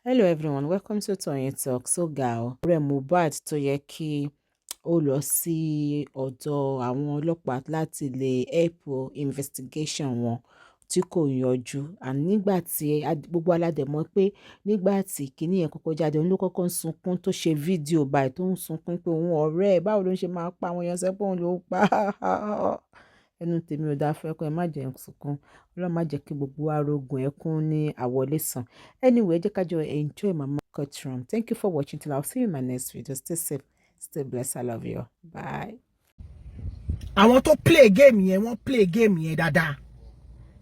Hello everyone, welcome to Tony Talk. So gal, ọ̀rẹ́ Mohbad tó yẹ kí ó lọ sí ọ̀dọ̀ àwọn ọlọ́pàá láti lè help investigation wọn tí kò yanjú. And nígbà tí gbogbo aládẹ̀mọ́ pé nígbà tí Kini yẹn kọ́kọ́ jáde, òun ló kọ́kọ́ ń sunkún tó ṣe fídíò báyìí tó ń sunkún pé òun ọ̀rẹ́ ẹ̀ báwo ló ń ṣe máa pa àwọn èèyàn sẹ́pọ̀ òun ló pa ẹnu tèmi ò dáa fún ẹkún ẹ má jẹ́ sunkún Ọlọ́run má jẹ́ kí gbogbo wa rogun ẹkún ní àwọlé sàn. Anyway, jẹ́ ká jọ enjoy Mama Courtroom. Thank you for watching till I'll see you in my next video. Stay safe, stay blessed. I love you. Bye. Àwọn tó play game yẹn wọ́n play game yẹn dáadáa.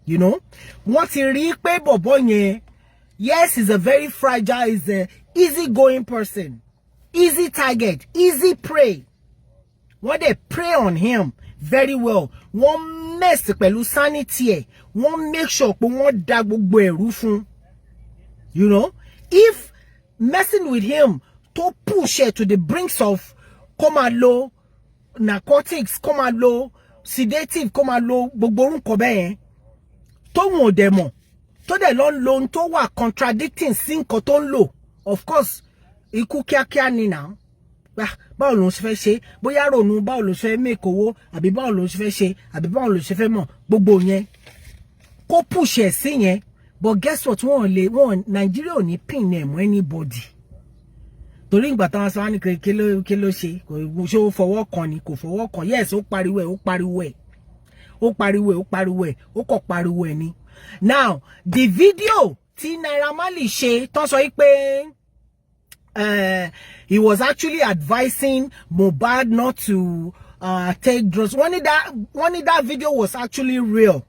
You know, wọ́n ti rí pé bọ̀bọ̀ yẹn, yes, he's a very fragile, he's a easy going person, easy target, easy prey. Wọ́n dey prey on him very well. Wọ́n mess pẹ̀lú sanity ẹ̀. Wọ́n make sure pé wọ́n dá gbogbo ẹ̀rú fún. You know, if messing with him to push it to the brinks of come low narcotics, come low sedative, come low gbogbo orúkọ bẹ́ẹ̀ tó wọn ò dẹ̀ mọ̀ tó dẹ̀ lọ ń lo ohun tó wà contradicting sí nǹkan tó ń lò. Of course, ikú kíákíá ni now. Báwo ló ń ṣe fẹ́ ṣe, bóyá ronú báwo ló ṣe fẹ́ make owó, àbí báwo ló ṣe fẹ́ ṣe, àbí báwo ló ṣe fẹ́ mọ̀ gbogbo yẹn kó push ẹ̀ sí yẹn. But guess what, wọ́n Nigeria ò ní pin ẹ̀ mọ́ anybody. Torí ìgbà táwọn sọ wá ní kí ló ṣe, kò ṣe ó fọwọ́ kan ni, kò fọwọ́ kan. Yes, ó pariwo ẹ̀, ó pariwo ẹ̀, ó pariwo ẹ̀, ó pariwo ẹ̀, ó kọ̀ pariwo ẹ̀ ni. Now, the video tí Naira Marley ṣe tó sọ pé he was actually advising Mohbad not to take drugs. One of that video was actually real.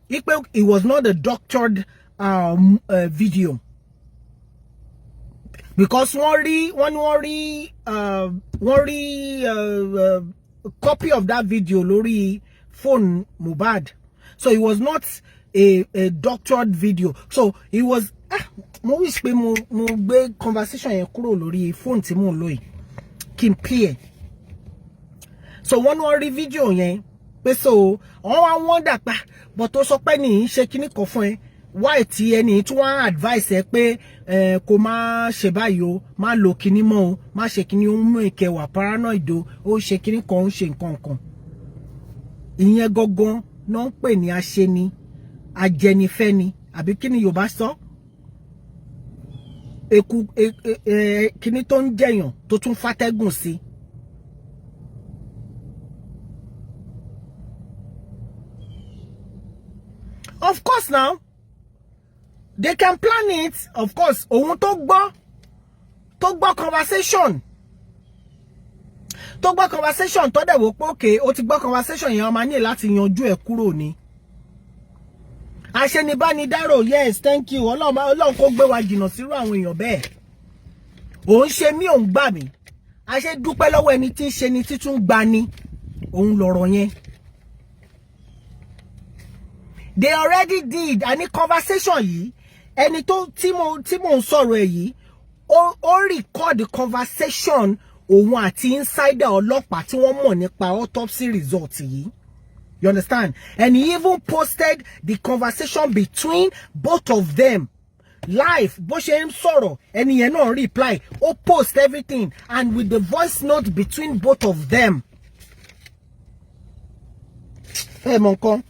It was not a doctored video. Because one copy of that video lórí phone Mohbad. So it was not a doctored video. So it was mo wish pé mo gbé conversation yẹn kúrò lórí phone tí mo lò yìí kí n play. So wọ́n rí video yẹn pé so wọ́n wonder pa but tó sọ pé ní ṣe kíní kan fún ẹ why tí ẹni tí wọ́n advice ẹ pé kó má ṣe báyìí o, má lo kíní mọ́ o, má ṣe kíní ó mú ìkẹwà paranoid o, ó ṣe kíní kan ó ṣe nǹkan kan. Ìyẹn gangan náà ń pè ní aṣeni ajẹnifẹ́ni àbí kíni Yorùbá sọ eku kíní tó ń jẹyàn tó tún fàtẹ́gùn sí. Of course now they can plan it. Of course ohun tó gbọ́ conversation tó dẹ̀ wò pé okay ó ti gbọ́ conversation yẹn ó máa ní láti yanjú ẹ̀ kúrò ni. Àṣenibánidárò, yes, thank you. Ọlọ́run kó gbé wa jìnnà sírú àwọn èèyàn bẹ́ẹ̀. Òun ṣe mí òun gbà mí. A ṣe dúpẹ́ lọ́wọ́ ẹni tí ń ṣe ni títún gbà ni. Òun lọ̀rọ̀ yẹn. They already did. Any conversation yìí, ẹni tó tí mo ń sọ̀rọ̀ ẹ̀ yìí, ó record the conversation òun àti insider ọlọ́pàá tí wọ́n mọ̀ nípa autopsy result yìí. You understand? And he even posted the conversation between both of them live. Bó ṣe ń sọ̀rọ̀, ẹni yẹn náà reply. Ó post everything and with the voice note between both of them. Hey, Monko.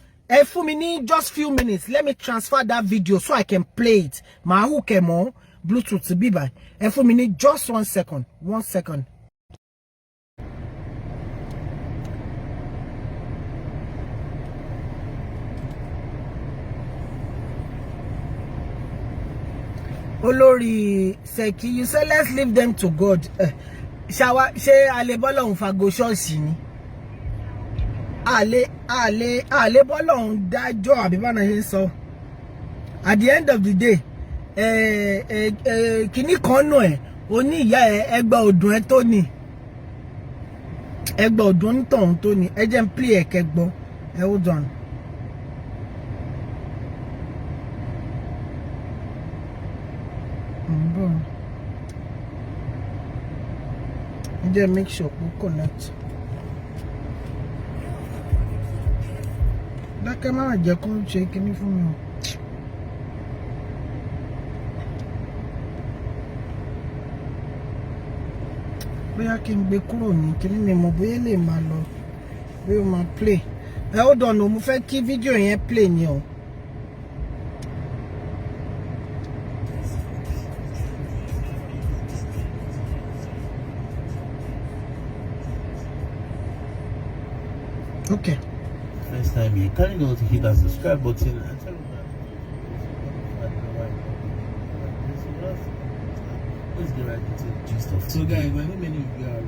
For me, just few minutes. Let me transfer that video so I can play it. Ma hook mo Bluetooth be by. For me, just 1 second. 1 second. Olórí Seki, you say let's leave them to God. Ṣé ale bọ́lọ́hun fago ṣọ́ọ̀ṣì ni? Ale bọ́lọ́hun dájọ́ àbí bá náà ṣe sọ. At the end of the day, kíní kan nù ẹ̀, ó ní ìyá ẹ̀ ẹgbà ọdún ẹ̀ tó ní. Ẹgbà ọdún onítọ̀hún tó ní. Ẹ jẹ́ n play ẹ̀ kẹ́gbọ́. Hold on. Just make sure we connect. That camera just come check me for me. bóyá kí n gbé kúrò ní kíní mi mọ̀ bóyá lè máa lọ bí ó máa play. Hold on, mo fẹ́ kí fídíò yẹn play ni o. Okay. First time you can't go to hit that subscribe button and tell them let's get right into the gist of so guys, I know many of you are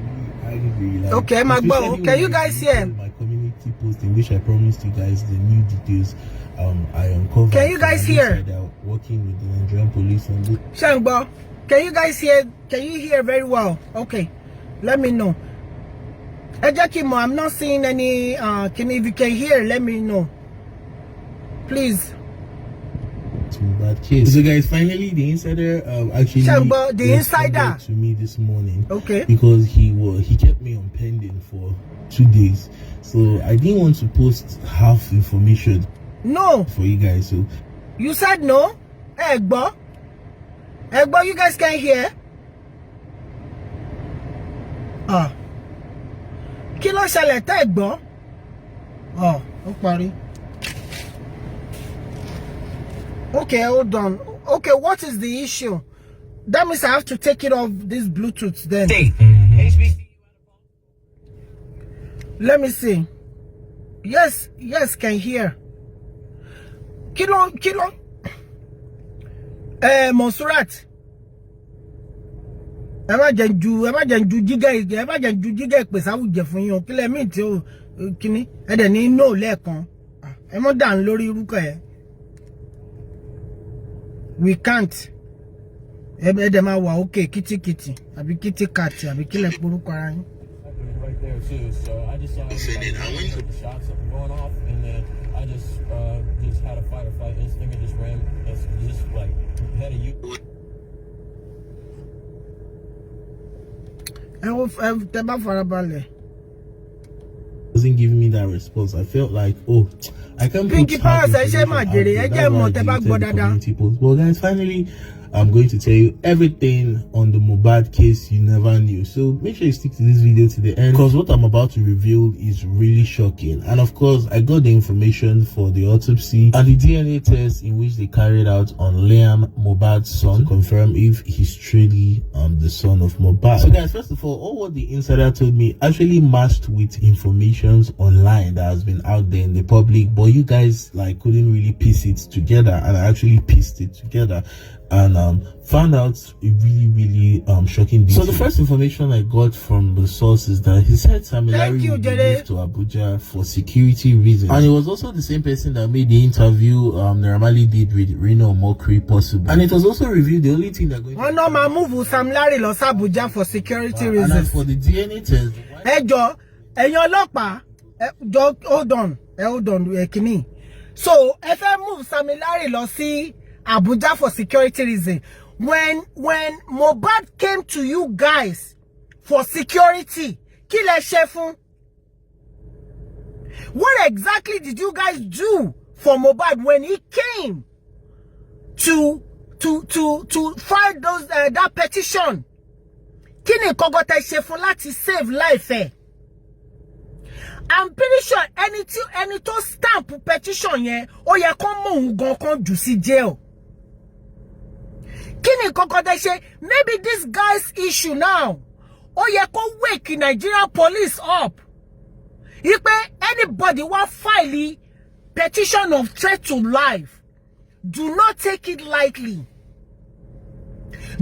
really like okay, Magbo, can you guys hear? My community post in which I promised you guys the new details I uncovered. Can you guys hear? Working with the Nigerian police on this. Shangbo, can you guys hear? Can you hear very well? Okay, let me know. Ejakimo, I'm not seeing any if you can hear, let me know. Please. Bad case. So guys, finally the insider actually Shangbo, the insider to me this morning. Okay. Because he kept me on pending for 2 days. So I didn't want to post half information. No. For you guys. So you said no? Egbo, you guys can't hear? Kí ló ṣẹlẹ̀ tẹ́ gbọ́? Ó parí. Okay, hold on. Okay, what is the issue? That means I have to take it off this Bluetooth then. Let me see. Yes, can hear. Kilo. Monsurat. ẹ má jẹ́ ju jígà ìpè sáwùjẹ fún yín o kí lẹ míì tí ó kíní ẹ dẹ̀ ní no lẹ́ẹ̀kan ẹ mọ́ dà ń lórí irúkọ ẹ we can't ẹ dẹ̀ máa wà okay kìtìkìtì àbí kìtìkàtì àbí kílẹ̀ porúkọ ara yín. Right there too, so I just saw the shots going off, and then I just had a fight or flight instinct and just ran, just like had a you. Wasn't giving me that response. I felt like, oh, I can't put Pinky Power says, well, guys, finally, I'm going to tell you everything on the Mohbad case you never knew. So make sure you stick to this video to the end, because what I'm about to reveal is really shocking. And of course, I got the information for the autopsy and the DNA test in which they carried out on Liam, Mohbad's son, to confirm if he's truly the son of Mohbad. So guys, first of all what the insider told me actually matched with informations online that has been out there in the public, but you guys like couldn't really piece it together, and I actually pieced it together and found out a really shocking detail. So the first information I got from the source is that he said Samilari moved to Abuja for security reasons, and it was also the same person that made the interview Naramali did with Reno Mokri possible. And it was also revealed the only thing that going to move Samilari to Abuja for security reasons. And as for the DNA test, hold on, Kini. So if I move Samilari to Abuja for security reason, when Mohbad came to you guys for security, kí lẹ ṣe fún? What exactly did you guys do for Mohbad when he came to file those that petition? Kini kọ́kọ́ tẹ́ ṣe fún láti save life ẹ? I'm pretty sure any to stamp petition yẹn ó yẹ kó mú òun gan kan jù sí jail. Kini kọ́kọ́ tẹ́ ṣe? Maybe this guy's issue now ó yẹ kó wake Nigerian police up. Ipe anybody who file petition of threat to life, do not take it lightly.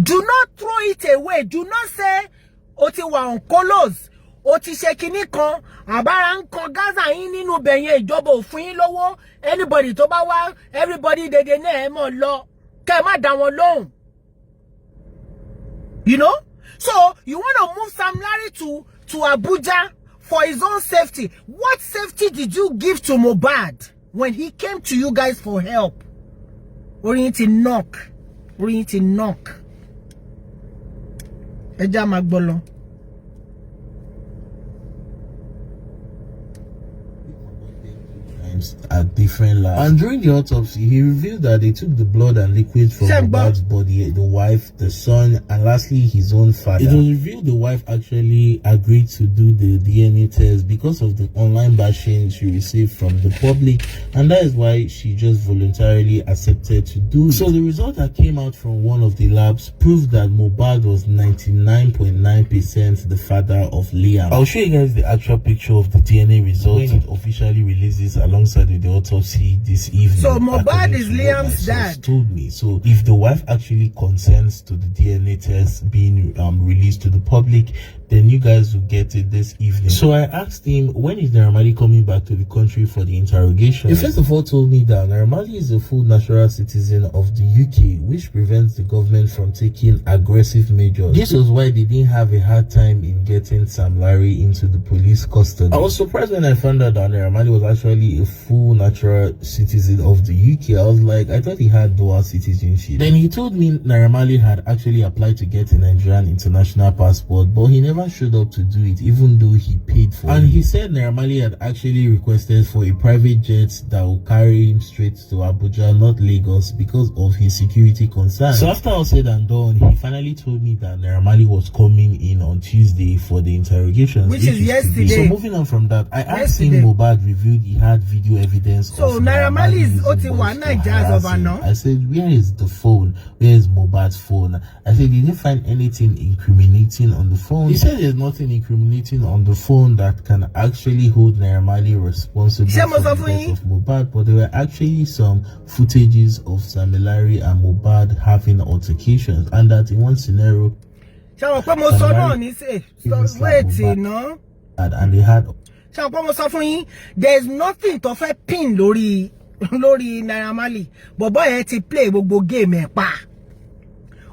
Do not throw it away. Do not say oti wa on colos. Oti ṣe kíní kan àbára ń kan Gaza yín nínú bẹ̀yẹn ìjọba ò fún yín lówó. Anybody tó bá wá, everybody dédé náà ẹ mọ̀ lọ. Kẹ́ má dá wọn lóhùn. You know? So you want to move Sam Larry to Abuja for his own safety. What safety did you give to Mohbad when he came to you guys for help? Oriented knock. Eja Magbolo. times at different labs. And during the autopsy, he revealed that they took the blood and liquid from Mohbad's body, the wife, the son, and lastly his own father. It was revealed the wife actually agreed to do the DNA test because of the online bashing she received from the public, and that is why she just voluntarily accepted to do it. So the result that came out from one of the labs proved that Mohbad was 99.9% the father of Liam. I'll show you guys the actual picture of the DNA result when it officially releases alongside with the autopsy this evening. So Mohbad is Liam's dad. Told me. So if the wife actually consents to the DNA test being released to the public, then you guys will get it this evening. So I asked him, when is Naira Marley coming back to the country for the interrogation? He first of all told me that Naira Marley is a full natural citizen of the UK, which prevents the government from taking aggressive measures. This was why they didn't have a hard time in getting Sam Larry into the police custody. I was surprised when I found out that Naira Marley was actually a full natural citizen of the UK. I was like, I thought he had dual citizenship. Then he told me Naira Marley had actually applied to get a Nigerian international passport, but he never showed up to do it, even though he paid for it. And he said Naira Marley had actually requested for a private jet that will carry him straight to Abuja, not Lagos, because of his security concerns. So after all said and done, he finally told me that Naira Marley was coming in on Tuesday for the interrogations, which is yesterday. So moving on from that, I asked him Mohbad revealed he had video evidence. So Naira Marley is Otiwa Naija. I said, where is the phone? Where is Mohbad's phone? I said, did they find anything incriminating on the phone? He said there's nothing incriminating on the phone that can actually hold Naira Marley responsible for the death of Mohbad, but there were actually some footages of Sam Larry and Mohbad having altercations, and that in one scenario, and they had. There's nothing to pin lori Naira Marley. But boy, ti play gbogbo game ẹ pa.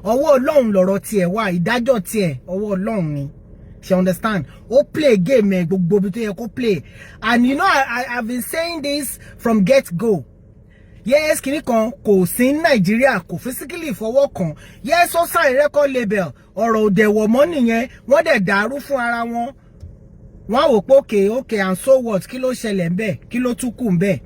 Ọwọ́ Ọlọ́run lọ̀rọ̀ tiẹ̀ wà, ìdájọ́ tiẹ̀ ọwọ́ Ọlọ́run ni. She understand? Oh, play game ẹ gbogbo bí tó yẹ kó play. And you know, I've been saying this from get go. Yes, Kini kan kò sí Nigeria, kò physically fọwọ́ kan. Yes, ó sign record label. Ọ̀rọ̀ òdè wọ̀ mọ́ nìyẹn, wọ́n dẹ̀ dàrú fún ara wọn. Wọ́n wò pé okay, and so what? Kí ló ṣẹlẹ̀ ńbẹ̀? Kí ló tún kù ńbẹ̀?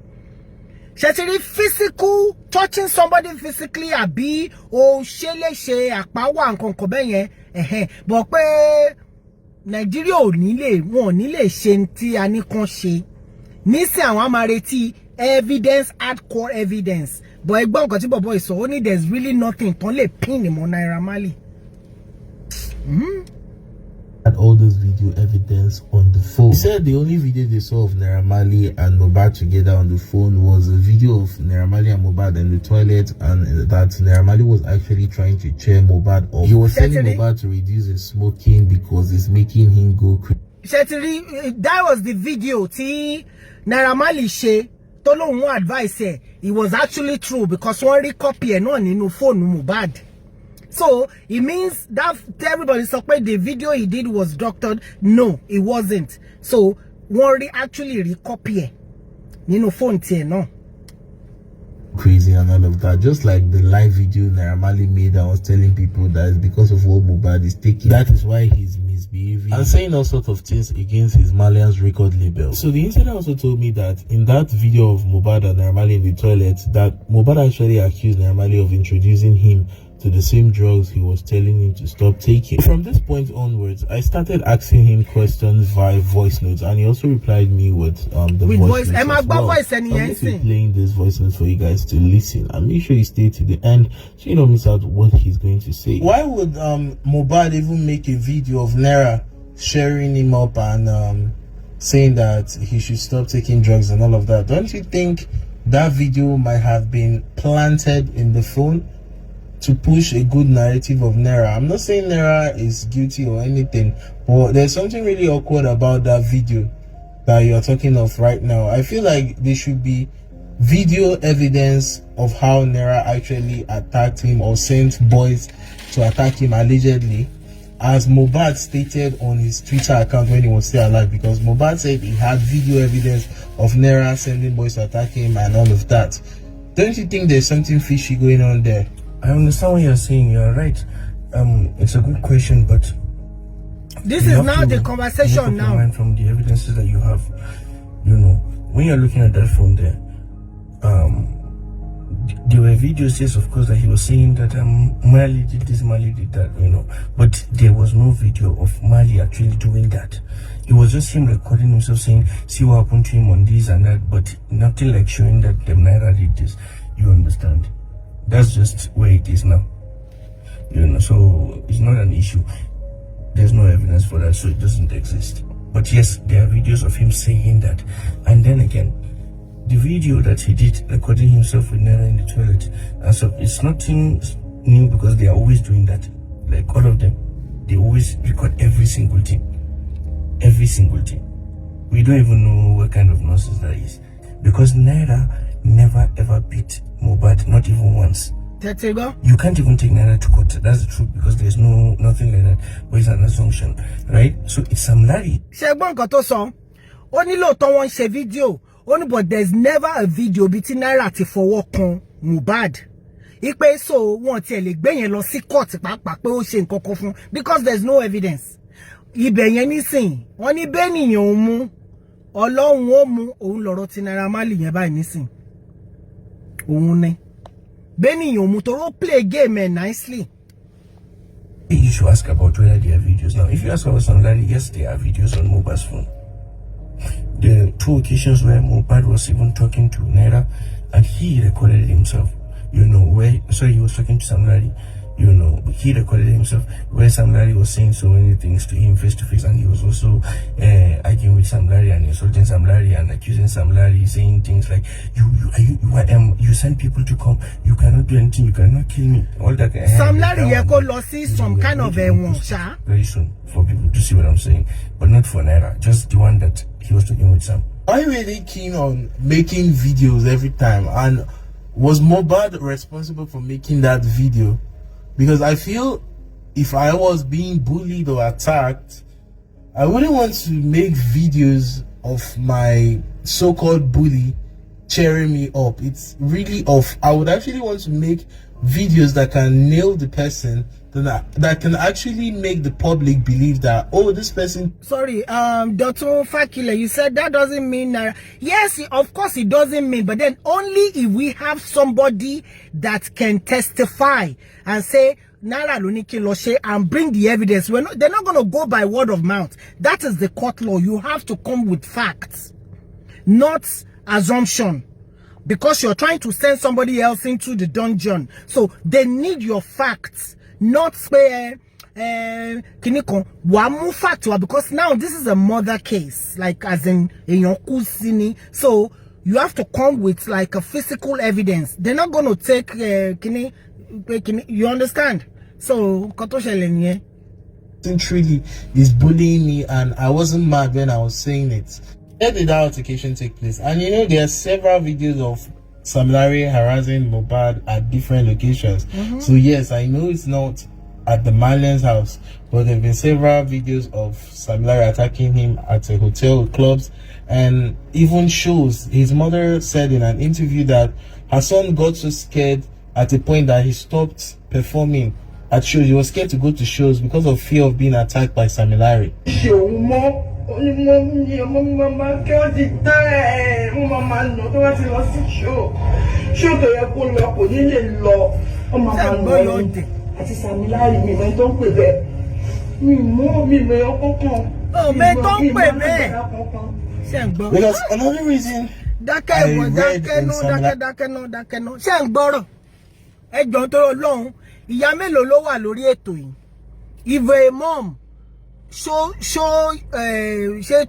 Ṣẹ̀tìrí physical, touching somebody physically àbí o ṣe léṣe àpáwà nǹkan kan bẹ́ẹ̀ yẹn. But pé Nigeria ò nílé, wọn ò nílé ṣe tí a ní kan ṣe. Nísìn àwọn á máa retí evidence, hardcore evidence. But ẹgbọ́n nǹkan tí bọ̀bọ̀ ìsọ̀ ó ní there's really nothing tán lè pin mọ́ Naira Marley. Had all this video evidence on the phone. He said the only video they saw of Naira Marley and Mohbad together on the phone was a video of Naira Marley and Mohbad in the toilet, and that Naira Marley was actually trying to cheer Mohbad up. He was telling Mohbad to reduce his smoking because it's making him go crazy. That was the video tí Naira Marley ṣe tó lóun advice ẹ̀. It was actually true because wọ́n rí copy ẹ̀ náà nínú phone Mohbad. So it means that everybody suspect the video he did was doctored. No, it wasn't. So one actually recopy phone no. Crazy and all of that, just like the live video Naira Marley made that was telling people that it's because of what Mohbad is taking, that is why he's misbehaving and saying all sorts of things against his Malian's record label. So the insider also told me that in that video of Mohbad and Naira Marley in the toilet, that Mohbad actually accused Naira Marley of introducing him to the same drugs he was telling him to stop taking. From this point onwards, I started asking him questions via voice notes, and he also replied me with the voice notes as well. I'm going to be playing this voice notes for you guys to listen, and make sure you stay to the end so you don't miss out what he's going to say. Why would Mohbad even make a video of Naira sharing him up and saying that he should stop taking drugs and all of that? Don't you think that video might have been planted in the phone to push a good narrative of Naira? I'm not saying Naira is guilty or anything, but there's something really awkward about that video that you're talking of right now. I feel like there should be video evidence of how Naira actually attacked him or sent boys to attack him allegedly, as Mohbad stated on his Twitter account when he was still alive, because Mohbad said he had video evidence of Naira sending boys to attack him and all of that. Don't you think there's something fishy going on there? I understand what you're saying. You're right. It's a good question, but this is now the conversation now. From the evidences that you have, you know, when you're looking at that phone there, there were videos, yes, of course, that he was saying that Mali did this, Mali did that, but there was no video of Mali actually doing that. It was just him recording himself saying, see what happened to him on this and that, but nothing like showing that the Naira did this. You understand? That's just where it is now. So it's not an issue. There's no evidence for that, so it doesn't exist. But yes, there are videos of him saying that. And then again, the video that he did recording himself with Naira in the toilet, and so it's nothing new because they are always doing that. Like all of them, they always record every single thing. Every single thing. We don't even know what kind of nonsense that is, because Naira never ever beat Mohbad, not even once. You can't even take Naira to court. That's the truth, because there's nothing like that. But it's an assumption, right? So it's some Larry. Video. Only, but there's never a video between Naira ti fọwọ́ kan Mohbad. Ipe so want tell gbe yen lọ sí court pàápàá pé ó ṣe nǹkan kan fún, because there's no evidence. Ibẹ̀ yẹn nísìn wọ́n ní bẹ́nìyàn ó mú Ọlọ́run ó mú òun lọ́rọ̀ ti Naira Marley yẹn báyìí nísìn. Òun ni bẹ́nìyàn ó mú tó play game nicely. You should ask about whether there are videos. Now, if you ask about some Larry, yes, there are videos on Mohbad's phone. There are 2 occasions where Mohbad was even talking to Naira, and he recorded himself. He was talking to Sam Larry. He recorded himself where Sam Larry was saying so many things to him face to face, and he was also arguing with Sam Larry and insulting Sam Larry and accusing Sam Larry, saying things like, you send people to come, you cannot do anything, you cannot kill me, all that. Sam Larry lost some kind of very soon for people to see what I'm saying, but not for Naira, just the one that he was talking with Sam. Are you really keen on making videos every time? And was Mohbad responsible for making that video? Because I feel if I was being bullied or attacked, I wouldn't want to make videos of my so-called bully cheering me up. It's really off. I would actually want to make videos that can nail the person, that can actually make the public believe that, oh, this person. Sorry, Dr. Fakile, you said that doesn't mean Naira. Yes, of course it doesn't mean, but then only if we have somebody that can testify and say Naira Luniki Loshe and bring the evidence. They're not going to go by word of mouth. That is the court law. You have to come with facts, not assumption. Because you're trying to send somebody else into the dungeon. So they need your facts, not say Kini kon wa mu fact, because now this is a murder case, like as in Kusini. So you have to come with like a physical evidence. They're not going to take Kini, you understand? So truly is bullying me, and I wasn't mad when I was saying it. Where did that altercation take place? And there are several videos of Sam Larry harassing Mohbad at different locations. So yes, I know it's not at the Marlon's house, but there have been several videos of Sam Larry attacking him at a hotel, clubs, and even shows. His mother said in an interview that her son got so scared at a point that he stopped performing at shows. He was scared to go to shows because of fear of being attacked by Sam Larry. Because another reason if a mom show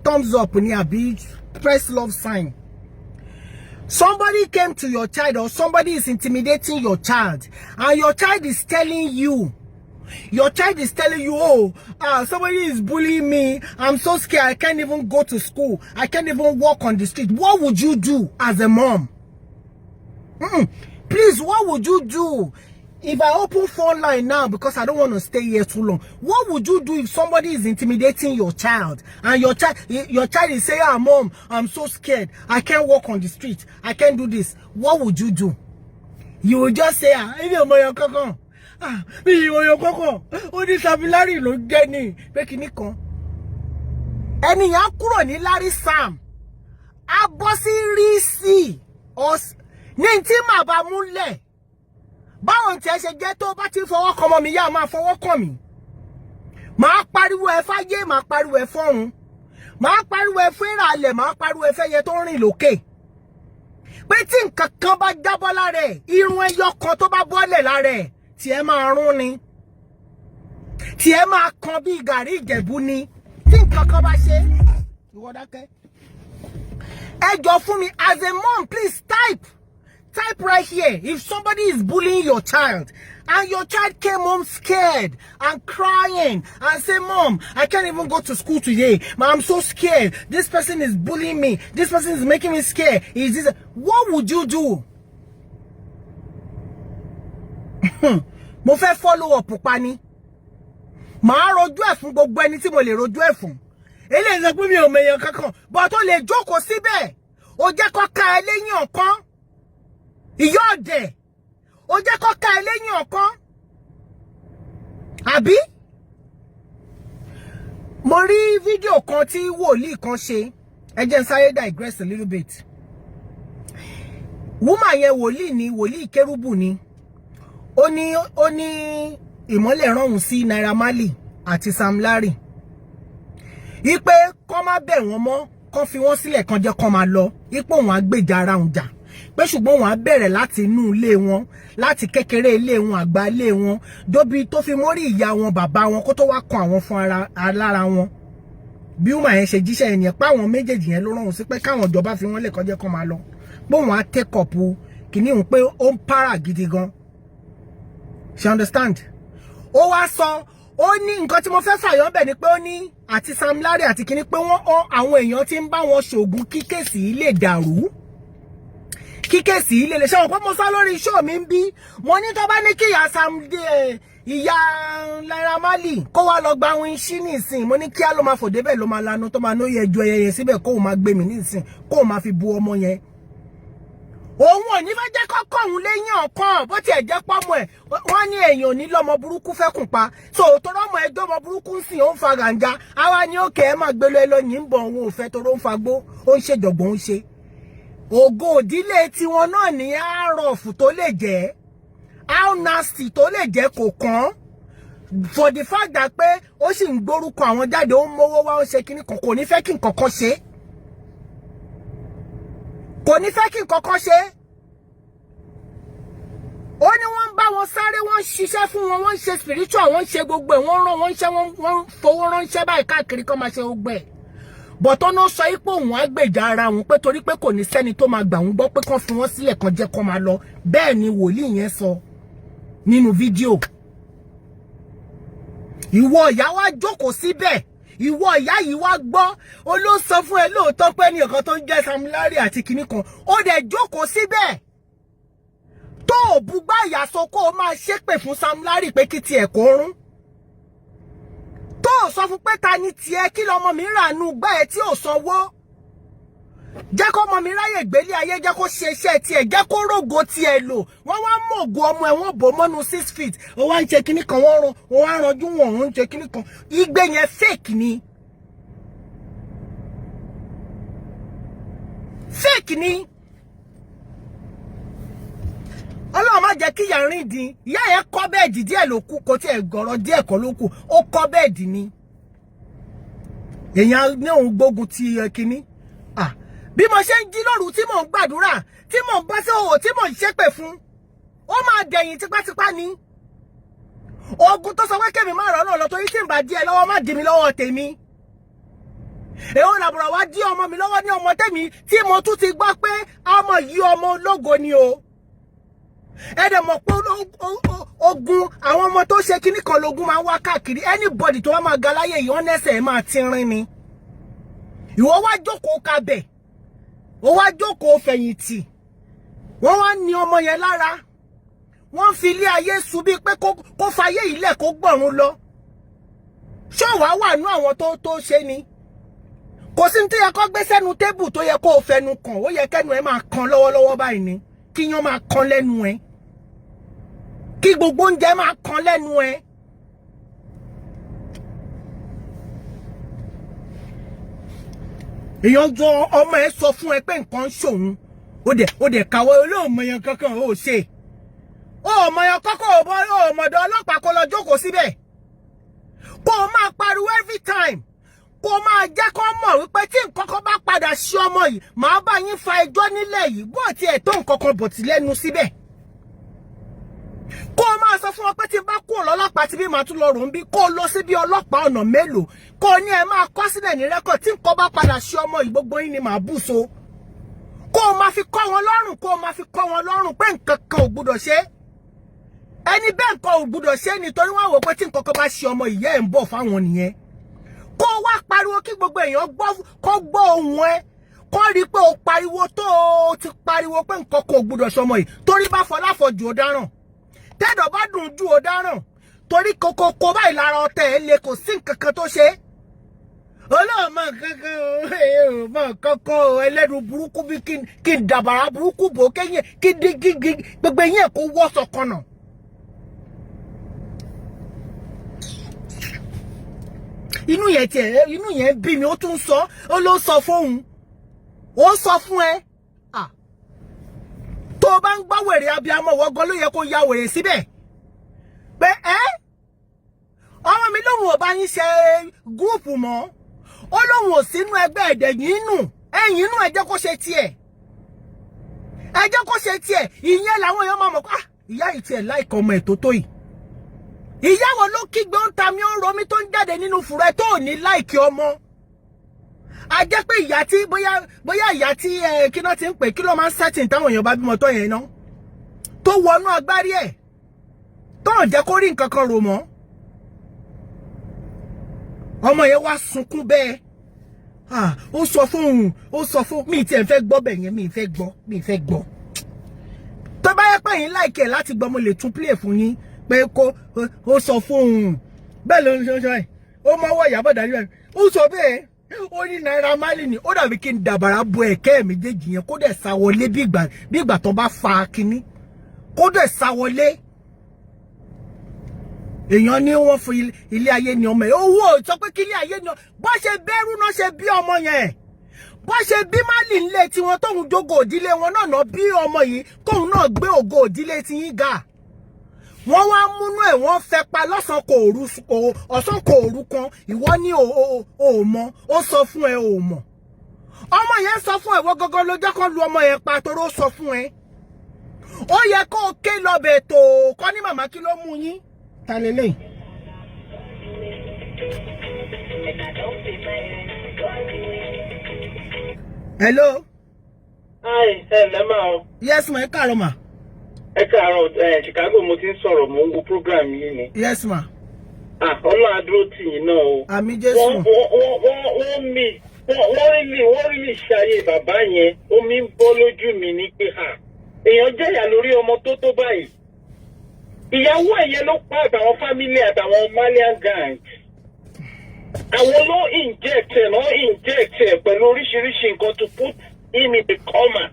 thumbs up in your beach, press love sign. Somebody came to your child, or somebody is intimidating your child, and your child is telling you, oh, somebody is bullying me, I'm so scared, I can't even go to school, I can't even walk on the street. What would you do as a mom? Please, what would you do? If I open phone line now, because I don't want to stay here too long, what would you do if somebody is intimidating your child, and your child is saying, Mom, I'm so scared, I can't walk on the street, I can't do this? What would you do? You would just say, Larry Sam. Abosi risi os ninti ma ba múlẹ̀. Báwọn tí ẹ ṣe jẹ́ tó bá ti fọwọ́ kan mọ́ mi yá máa fọwọ́ kan mi. Màá pariwo ẹ fáyé, màá pariwo ẹ fọ́run. Màá pariwo ẹ fún ìràlẹ̀, màá pariwo ẹ fẹ́yẹ tó rìn lókè. Pé tí nǹkan kan bá jábọ́ lára ẹ̀, irun ẹyọ kan tó bá bọ́lẹ̀ lára ẹ̀, tí ẹ máa rún ni. Tí ẹ máa kan bí gàrí Ìjẹ̀bú ni. Tí nǹkan kan bá ṣe, ìwọ dákẹ́. Ẹ jọ̀ọ́ fún mi, as a mom, please type right here. If somebody is bullying your child and your child came home scared and crying and say, Mom, I can't even go to school today. I'm so scared. This person is bullying me. This person is making me scared. Is this? What would you do? Mo fẹ́ follow up pa ni. Màá rojú ẹ̀ fún gbogbo ẹni tí mo lè rojú ẹ̀ fún. Eléyìí sọ pé mi ò mẹyàn kankan, but ó lè jókòó síbẹ̀. Ó jẹ́ kó ká ẹ lẹ́yìn ọ̀kan. Ìyá ọ̀dẹ̀. Ó jẹ́ kó ká ẹ lẹ́yìn ọ̀kan. Àbí? Mo rí fídíò kan tí wòlíì kan ṣe. Ẹ jẹ́ n sáré digress a little bit. Woman yẹn wòlíì ni, wòlíì kérúbù ni. Ó ní ìmọ́lẹ̀ rọ̀hún sí Naira Marley àti Sam Larry. Ipe kó má bẹ̀ wọ́n mọ́, kó fi wọ́n sílẹ̀ kan jẹ́ kó máa lọ. Ipò wọn á gbèjà ara wọn jà. Pé ṣùgbọ́n wọn á bẹ̀rẹ̀ láti inú ilé wọn, láti kékeré ilé wọn, àgbà ilé wọn, dóbi tó fi mórí ìyá wọn, bàbá wọn kó tó wá kan àwọn fún alára wọn. Bí woman yẹn ṣe jíṣẹ́ yẹn pé àwọn méjèèjì yẹn ló rán wọn sí pé káwọn ìjọba fi wọ́n lẹ̀ kó jẹ́ kó máa lọ. Pé wọn á take up kìíní òun pé ó ń para gidi gan. She understand? Ó wá sọ, ó ní nǹkan tí mo fẹ́ fàyọ́ bẹ̀ ni pé ó ní àti Sam Larry àti kìíní pé àwọn èèyàn tí ń bá wọn ṣògùn kíkèsí lè dàrú. Kíkèsí lè ṣe wọn pé mo sọ lórí show mi ń bí. Mo ní tó bá ní kí ìyá Naira Marley kó wá lọ gba àwọn iṣẹ́ nísìn. Mo ní kí á ló máa fò débẹ̀ ló máa lanu tó máa nó yẹ ju ẹyẹ síbẹ̀ kó o máa gbé mi nísìn kó o máa fi bu ọmọ yẹn. Òun ò ní fẹ́ jẹ́ kọ́kọ́ òun lẹ́yìn ọ̀kan bó tiẹ̀ jẹ́ pọ́mọ ẹ̀ wọ́n ní èèyàn ò ní lọ́mọ burúkú fẹ́kùn pa so torọ́ ọmọ ẹjọ́ ọmọ burúkú ń sìn ó ń fa gànjà àwa ni òkè ẹ máa gbé lọ ẹlọ́yìn ń bọ̀ òun ò fẹ́ torọ́ ń fagbó ó ń ṣèjọ̀gbọ̀n ń ṣe. Ògo òdílé tiwọn náà ní àárọ̀fù tó lè jẹ́ how nasty tó lè jẹ́ kò kàn for the fact that pé ó sì ń gbórúkọ àwọn jáde ó ń mówó wá ó ń ṣe kíní kan kò ní fẹ́ kí nǹkan kan ṣe. Kò ní fẹ́ kí nǹkan kan ṣe. Ó ní wọ́n ń bá wọn sáré wọ́n ń ṣiṣẹ́ fún wọn wọ́n ń ṣe spiritual wọ́n ń ṣe gbogbo ẹ̀ wọ́n rán wọ́n ń ṣe wọ́n fowó ránṣẹ́ báyìí káàkiri kó máa ṣe gbogbo ẹ̀. Bọ̀tọ́ náà sọ ipò òun á gbèjà ara òun pé torí pé kò ní sẹ́ni tó máa gbà òun gbọ́ pé kán fi wọ́n sílẹ̀ kan jẹ́ kó máa lọ. Bẹ́ẹ̀ ni wòlíì yẹn sọ nínú fídíò. Ìwọ ìyá wa jókòó síbẹ̀. Ìwọ ìyá yìí wá gbọ́ ó ló sọ fún ẹ lóòótọ́ pé ní ọ̀kan tó ń jẹ́ Sam Larry àti kinní kan ó dẹ̀ jókòó síbẹ̀ tó ò bugbá ìyàsọ kó o máa ṣépè fún Sam Larry pé kí tiẹ̀ kó rún tó ò sọ fún pé ta ni tiẹ̀ kí lọmọ mi rànú gbá ẹ tí ò sanwó jẹ́ kó ọmọ mi ráyè gbélé ayé jẹ́ kó ṣe iṣẹ́ tiẹ̀ jẹ́ kó rògo tiẹ̀ lò wọ́n wá mọ̀ ògo ọmọ ẹ̀ wọ́n bò mọ́nu 6 feet ó wá ń ṣe kinní kan wọ́n wá ranjú wọ̀n ń ṣe kinní kan igbe yẹn fake ni fake ni Ọlọ́run má jẹ́ kí ìyá rìn dín ìyá yẹn kọ́ bẹ́ẹ̀dì díẹ̀ ló kù kó tiẹ̀ gọ̀rọ̀ díẹ̀ kọ́ ló kù ó kọ́ bẹ́ẹ̀dì ni èèyàn ní òun gbógun ti kinní bí mo ṣe ń jí lóru tí mò ń gbàdúrà tí mò ń bá sí òwò tí mò ń ṣépè fún ó máa dẹ̀yìn tipátipá ni ogun tó sọ pé kẹ́mi máa rọ̀ náà lọ torí tí ń bá díẹ̀ lọ́wọ́ má dì mí lọ́wọ́ tèmi èèwọ̀ làbùrọ̀ wá dí ọmọ mi lọ́wọ́ ní ọmọ tèmi tí mo tún ti gbọ́ pé ọmọ yìí ọmọ ológo ni o ẹ̀dẹ̀ mọ̀ pé ogun àwọn ọmọ tó ṣe kíní kan lógun máa ń wá káàkiri anybody tó wá máa ga láyé yìí ọ́nẹ́sẹ̀ máa ti rin ni ìwọ wá jókòó kabẹ̀ ó wá jókòó fẹ̀yìntì wọ́n wá ní ọmọ yẹn lára wọ́n fi ilé ayé sùn bíi pé kó fayé ilẹ̀ kó gbọ̀run lọ ṣọ́wàá wà nú àwọn tó ṣe ni kò sí ní tó yẹ kó gbé sẹ́nu tébù tó yẹ kó o fẹnu kàn ó yẹ kẹ́nu ẹ máa kan lọ́wọ́lọ́wọ́ báyìí ni kí yán máa kan lẹ́nu ẹ kí gbogbo oúnjẹ máa kan lẹ́nu ẹ èèyàn jọ ọmọ ẹ sọ fún ẹ pé nǹkan ṣòun ó dẹ̀ kàwé olóòmọ yẹn kankan ó ṣe ọmọ yẹn kọ́kọ́ ọmọdé ọlọ́pàá kó lọ jókòó síbẹ̀ kó o máa pariwo every time kó o máa jẹ́ kó mọ̀ wípé tí nǹkan kan bá padà ṣe ọmọ yìí màá bá yín fa ẹjọ́ nílẹ̀ yìí bó tiẹ̀ tó nǹkan kan bọ̀ tí lẹ́nu síbẹ̀ kó o máa sọ fún wọn pé tí n bá kúrò lọ́lọ́pàá tí bí màá tún lọ rò ń bí kó o lọ sí bí ọlọ́pàá ọ̀nà mélòó kó o ní ẹ máa kọ sílẹ̀ ní rẹ́kọ̀d tí nǹkan bá padà ṣe ọmọ yìí gbogbo yín ni màá bù so kó o máa fi kọ́ wọn lọ́rùn kó o máa fi kọ́ wọn lọ́rùn pé nǹkan kan ò gbúdọ̀ ṣe ẹni bẹ́ẹ̀ nǹkan ò gbúdọ̀ ṣe nítorí wọ́n wò pé tí nǹkan kan bá ṣe ọmọ ìyá ẹ̀ ń bọ̀ fáwọn nìyẹn kó o wá pariwo kí gbogbo èèyàn gbọ́ ohùn ẹ kó rí i pé o pariwo tó o ti pariwo pé nǹkan kan ò gbúdọ̀ ṣe ọmọ yìí torí bá fọláfọ̀jù ó dáràn tẹ́dọ̀ bá dùn ju ó dáràn torí kókó báyìí lára ọtẹ ẹ lè kò sí nǹkan kan tó ṣe olóòmọ kankan ọmọ kankan ẹlẹ́nu burúkú bí kí n dàbàrà burúkú bò kẹ́yìn kí gbogbo yẹn kó wọ́ sọ̀kanà. inú yẹn bí mi ó tún sọ ó ló sọ fóun ó sọ fún ẹ tó o bá ń gbọ́ wèrè abiyamọ wọ́gọ́ ló yẹ kó ya wèrè síbẹ̀ pé ọmọ mi lóhùn ò bá yín ṣe gúrùpù mọ́ ó lóhùn ò sínú ẹgbẹ́ ẹ̀dẹ̀yìn inú ẹ̀yìn inú ẹ jẹ́ kó ṣe tiẹ̀ ìyẹn làwọn èèyàn máa mọ̀ pé ìyá yìí tiẹ̀ láìka ọmọ ẹ̀ tó tó yìí ìyá wo ló kígbe ń ta mi ó ń romi tó ń jáde nínú fùrẹ́ tó ò ní láìkí ọmọ a jẹ́ pé ìyá tí bóyá ìyá tí kí náà ti ń pè kí ló máa ń sẹ́tìn táwọn èèyàn bá bímọ tó yẹn ná tó wọnú agbárí ẹ̀ tó ń jẹ́ kó rí nǹkan kan rò mọ́ ọmọ yẹn wá sunkún bẹ́ẹ̀ ó sọ fún mi tí ẹ̀ fẹ́ gbọ́ bẹ̀ yẹn mi fẹ́ gbọ́ tó bá yẹ pé yín láìkẹ́ láti gbọ́ mo lè tún play fún yín pé kó ó sọ fún òun bẹ́ẹ̀ ló ń ṣe ẹ̀ ó mọ́wọ́ Ìyábọ̀ Dàrí rẹ̀ ó sọ bẹ́ẹ̀ ó ní Naira Marley ni ó dàbí kí n dàbàrà bo ẹ̀kẹ́ méjèèjì yẹn kó dẹ̀ sá wọlé bí ìgbà tó bá fa kinní kó dẹ̀ sá wọlé èèyàn ní wọ́n fún ilé ayé ni ọmọ ẹ̀ owó sọ pé kí ilé ayé ni bó ṣe bẹ́rù náà ṣe bí ọmọ yẹn bó ṣe bí Marley ńlẹ̀ tí wọ́n tóun jogo òdílé wọn náà bí ọmọ yìí tóun náà gbé ògo òdílé tí yín ga wọ́n wá múnú ẹ̀ wọ́n fẹ́ pa lọ́sàn ọ̀sán kò òru kan ìwọ ní o mọ̀ ó sọ fún ẹ o mọ̀ ọmọ yẹn sọ fún ẹ wọ́n gọ́gọ́ ló jẹ́ kó lu ọmọ yẹn pa torí ó sọ fún ẹ ó yẹ kó o ké lọ́bẹ̀ tó kọ́ ní màmá kí ló mú yín ta lélẹ̀. Hello. Hi, hello. Yes ma, ẹ káàárọ̀ ma. Ẹ káàárọ̀, Chicago mo ti ń sọ̀rọ̀ mo ń wo program yìí ni. Yes ma. Ọlọ́run á dúró tì yín náà o. Àmín Jésù. Wọ́n rí ṣayé bàbá yẹn, omi ń bọ́ lójú mi ní pé èèyàn jẹ́yà lórí ọmọ tó báyìí. Ìyàwó ẹ̀yẹ ló pa àtàwọn fámílì àtàwọn Malian gang. Àwọn ló inject ẹ̀ pẹ̀lú oríṣiríṣi nǹkan to put him in the coma.